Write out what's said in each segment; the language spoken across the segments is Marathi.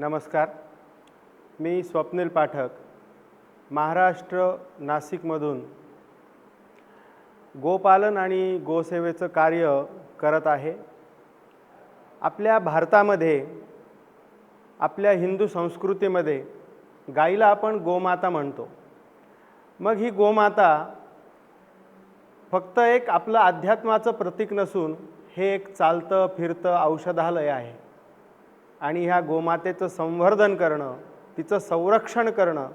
नमस्कार. मी स्वप्नील पाठक महाराष्ट्र नाशिकमधून गोपालन आणि गोसेवेचं कार्य करत आहे. आपल्या भारतामध्ये आपल्या हिंदू संस्कृतीमध्ये गाईला आपण गोमाता म्हणतो. मग ही गोमाता फक्त एक आपलं अध्यात्माचं प्रतीक नसून हे एक चालतं फिरतं औषधालय आहे. आणि ह्या गोमातेचं संवर्धन करणं, तिचं संरक्षण करणं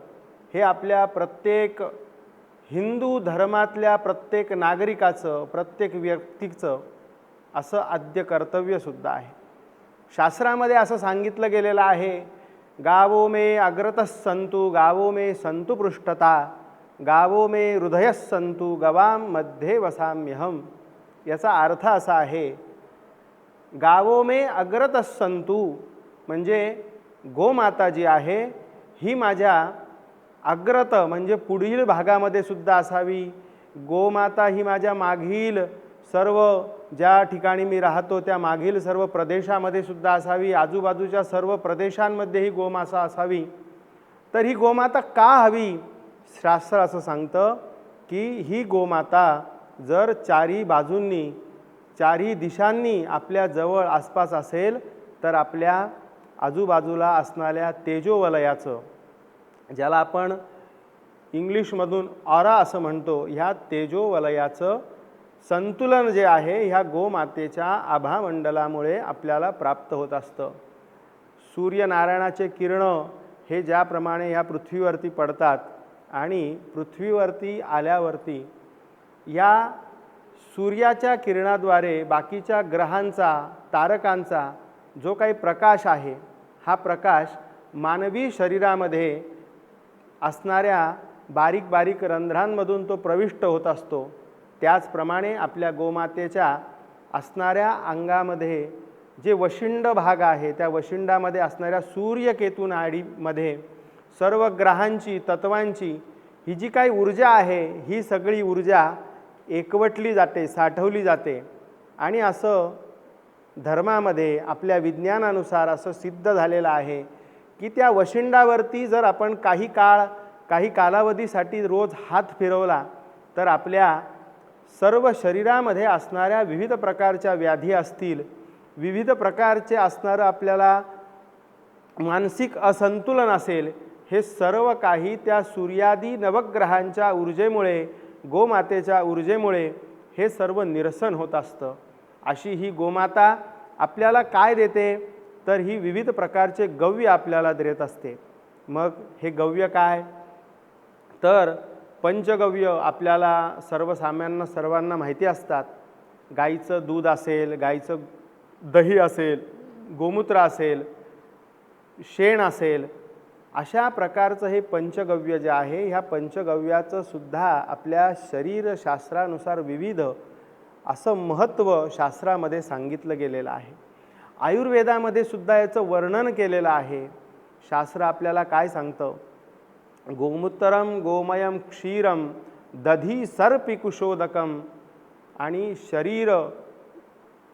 हे आपल्या प्रत्येक हिंदू धर्मातल्या प्रत्येक नागरिकाचं, प्रत्येक व्यक्तीचं असं आद्य कर्तव्यसुद्धा आहे. शास्त्रामध्ये असं सांगितलं गेलेलं आहे, गावो मे अग्रतः सन्तु गावो मे सन्तु पृष्ठता गावो मे हृदयः सन्तु गवाम मध्ये वसाम्यहम. याचा अर्थ असा आहे, गावो मे अग्रतः सन्तु म्हणजे गोमाता जी आहे ही माझ्या अग्रत म्हणजे पुढील भागामध्ये सुद्धा असावी. गोमाता ही माझ्या मागील सर्व ज्या ठिकाणी मी राहतो त्या मागील सर्व प्रदेशामध्ये सुद्धा असावी. आजूबाजूच्या सर्व प्रदेशांमध्ये ही गोमाता असावी. तर ही गोमाता का हवी? शास्त्र असं सांगतं की ही गोमाता जर चारी बाजूंनी चारी दिशांनी आपल्या जवळ आसपास असेल तर आपल्या आजूबाजूला असणाऱ्या तेजोवलयाचं, ज्याला आपण इंग्लिशमधून ऑरा असं म्हणतो, ह्या तेजोवलयाचं संतुलन जे आहे ह्या गोमातेच्या आभामंडलामुळे आपल्याला प्राप्त होत असतं. सूर्यनारायणाचे किरणं हे ज्याप्रमाणे ह्या पृथ्वीवरती पडतात आणि पृथ्वीवरती आल्यावरती या सूर्याच्या किरणाद्वारे बाकीच्या ग्रहांचा, तारकांचा जो काही प्रकाश आहे हा प्रकाश मानवी शरीरामध्ये असणाऱ्या बारीक बारीक रंध्रांमधून तो प्रविष्ट होत असतो. त्याचप्रमाणे आपल्या गोमातेच्या असणाऱ्या अंगामध्ये जे वशिंड भाग आहे त्या वशिंडामध्ये असणाऱ्या सूर्यकेतू नाडीमध्ये सर्व ग्रहांची, तत्वांची ही जी काही ऊर्जा आहे ही सगळी ऊर्जा एकवटली जाते, साठवली जाते. आणि असं धर्मामध्ये आपल्या विज्ञानानुसार असं सिद्ध झालेलं आहे की त्या वशिंडावरती जर आपण काही कालावधीसाठी रोज हात फिरवला तर आपल्या सर्व शरीरामध्ये असणाऱ्या विविध प्रकारच्या व्याधी असतील, विविध प्रकारचे असणारं आपल्याला मानसिक असंतुलन असेल, हे सर्व काही त्या सूर्यादी नवग्रहांच्या ऊर्जेमुळे, गोमातेच्या ऊर्जेमुळे हे सर्व निरसन होत असतं. अशी ही गोमाता आपल्याला काय देते? तर ही विविध प्रकारचे गव्य आपल्याला देत असते. मग हे गव्य काय? तर पंचगव्य आपल्याला सर्वांना माहिती असतात. गाईचं दूध असेल, गाईचं दही असेल, गोमूत्र असेल, शेण असेल, अशा प्रकारचं हे पंचगव्य जे आहे ह्या पंचगव्याचं सुद्धा आपल्या शरीरशास्त्रानुसार विविध असं महत्त्व शास्त्रामध्ये सांगितलं गेलेलं आहे. आयुर्वेदामध्ये सुद्धा याचं वर्णन केलेलं आहे. शास्त्र आपल्याला काय सांगतं? गोमूत्रम गोमयम क्षीरम दधी सर्पिकुशोदकम आणि शरीर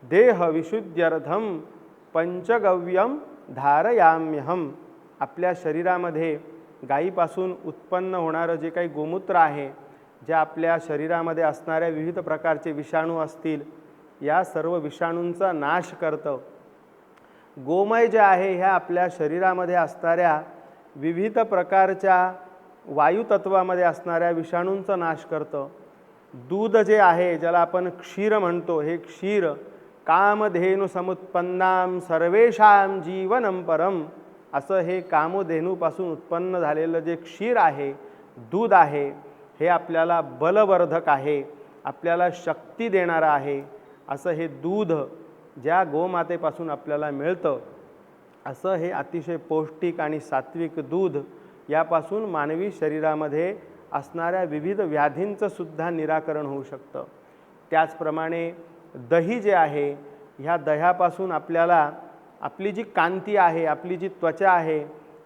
देह विशुद्ध्यर्थम पंचगव्यम धारयाम्यहम. आपल्या शरीरामध्ये गायीपासून उत्पन्न होणारं जे काही गोमूत्र आहे, ज्या आपल्या शरीरामध्ये असणाऱ्या विविध प्रकारचे विषाणू असतील या सर्व विषाणूंचा नाश करतं. गोमय जे आहे ह्या आपल्या शरीरामध्ये असणाऱ्या विविध प्रकारच्या वायुतत्वामध्ये असणाऱ्या विषाणूंचा नाश करतं. दूध जे आहे ज्याला आपण क्षीर म्हणतो, हे क्षीर कामधेनु समुत्पन्नाम सर्वेषां जीवनं परम, असं हे कामधेनूपासून उत्पन्न झालेलं जे क्षीर आहे, दूध आहे, हे आपल्याला बलवर्धक आहे, आपल्याला शक्ती देणारं आहे. असं हे दूध ज्या गोमातेपासून आपल्याला मिळतं, असं हे अतिशय पौष्टिक आणि सात्विक दूध यापासून मानवी शरीरामध्ये असणाऱ्या विविध व्याधींचं सुद्धा निराकरण होऊ शकतं. त्याचप्रमाणे दही जे आहे, ह्या दह्यापासून आपल्याला आपली जी कांती आहे, आपली जी त्वचा आहे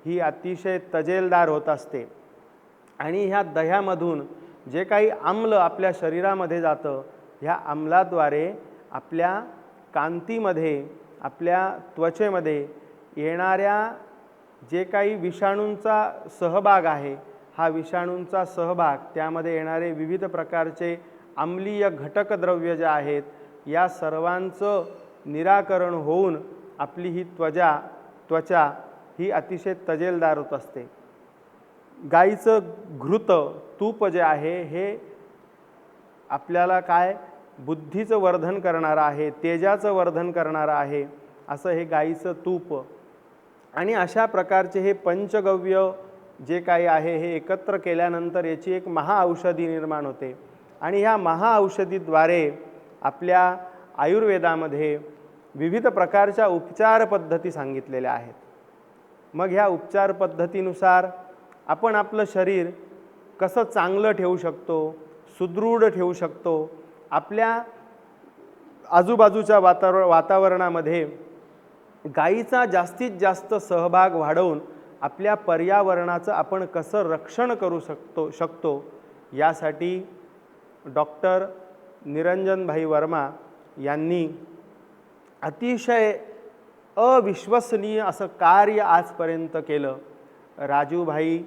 ही अतिशय तजेलदार होत असते. आणि ह्या दह्यामधून जे काही आम्ल आपल्या शरीरामध्ये जातं, ह्या आम्लाद्वारे आपल्या कांतीमध्ये, आपल्या त्वचेमध्ये येणाऱ्या जे काही विषाणूंचा सहभाग आहे, हा विषाणूंचा सहभाग त्यामध्ये येणारे विविध प्रकारचे आम्लीय घटक द्रव्य जे आहेत, या सर्वांचं निराकरण होऊन आपली ही त्वचा ही अतिशय तजेलदार होत असते. गाईचं घृत तूप जे आहे हे आपल्याला काय बुद्धीचं वर्धन करणारं आहे, तेजाचं वर्धन करणारं आहे, असं हे गाईचं तूप. आणि अशा प्रकारचे हे पंचगव्य जे काही आहे हे एकत्र केल्यानंतर याची एक महाऔषधी निर्माण होते. आणि ह्या महाऔषधीद्वारे आपल्या आयुर्वेदामध्ये विविध प्रकारच्या उपचार पद्धती सांगितलेल्या आहेत. मग ह्या उपचार पद्धतीनुसार आपण आपलं शरीर कसं चांगलं ठेवू शकतो, सुदृढ ठेवू शकतो, आपल्या आजूबाजूच्या वातावरणामध्ये गायीचा जास्तीत जास्त सहभाग वाढवून आपल्या पर्यावरणाचं आपण कसं रक्षण करू शकतो यासाठी डॉक्टर निरंजनभाई वर्मा यांनी अतिशय अविश्वसनीय असं कार्य आजपर्यंत केलं. राजूभाई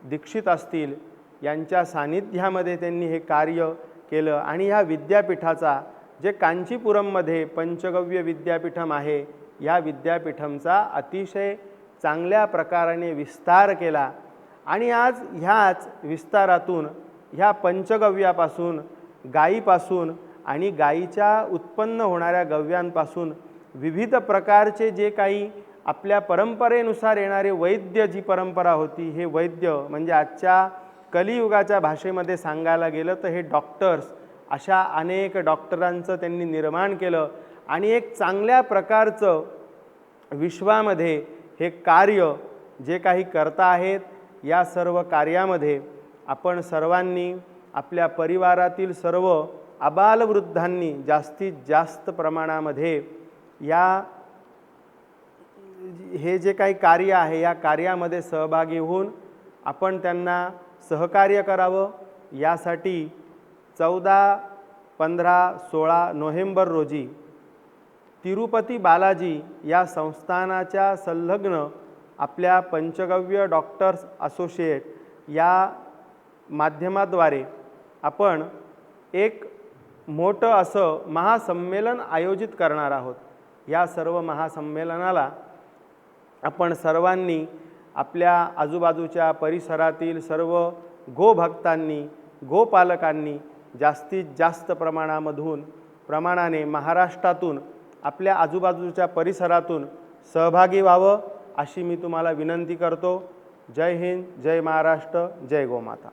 दीक्षित असतील यांच्या सानिध्यामध्ये त्यांनी हे कार्य केलं. आणि ह्या विद्यापीठाचा जे कांचीपुरममध्ये पंचगव्य विद्यापीठम आहे, या विद्यापीठमचा अतिशय चांगल्या प्रकाराने विस्तार केला. आणि आज ह्याच विस्तारातून ह्या पंचगव्यापासून, गायीपासून आणि गायीच्या उत्पन्न होणाऱ्या गव्यांपासून विविध प्रकारचे जे काही आपल्या परंपरेनुसार येणारे वैद्य, जी परंपरा होती, हे वैद्य म्हणजे आजच्या कलियुगाच्या भाषेमध्ये सांगायला गेलं तर हे डॉक्टर्स, अशा अनेक डॉक्टरांचं त्यांनी निर्माण केलं. आणि एक चांगल्या प्रकारचं विश्वामध्ये हे कार्य जे काही करता आहेत, या सर्व कार्यामध्ये आपण सर्वांनी आपल्या परिवारातील सर्व आबालवृद्धांनी जास्तीत जास्त प्रमाणामध्ये हे जे काही कार्य आहे या कार्यामध्ये सहभागी होऊन आपण त्यांना सहकार्य करावं. यासाठी 14, 15, 16 नोव्हेंबर रोजी तिरुपती बालाजी या संस्थानाच्या संलग्न आपल्या पंचगव्य डॉक्टर्स असोसिएट या माध्यमाद्वारे आपण एक मोठं असं महासंमेलन आयोजित करणार आहोत. या सर्व महासंमेलनाला आपण सर्वांनी आपल्या आजूबाजूच्या परिसरातील सर्व गोभक्तांनी, गोपालकांनी जास्तीत जास्त प्रमाणाने महाराष्ट्रातून, आपल्या आजूबाजूच्या परिसरातून सहभागी व्हावं, अशी मी तुम्हाला विनंती करतो. जय हिंद, जय महाराष्ट्र, जय गोमाता.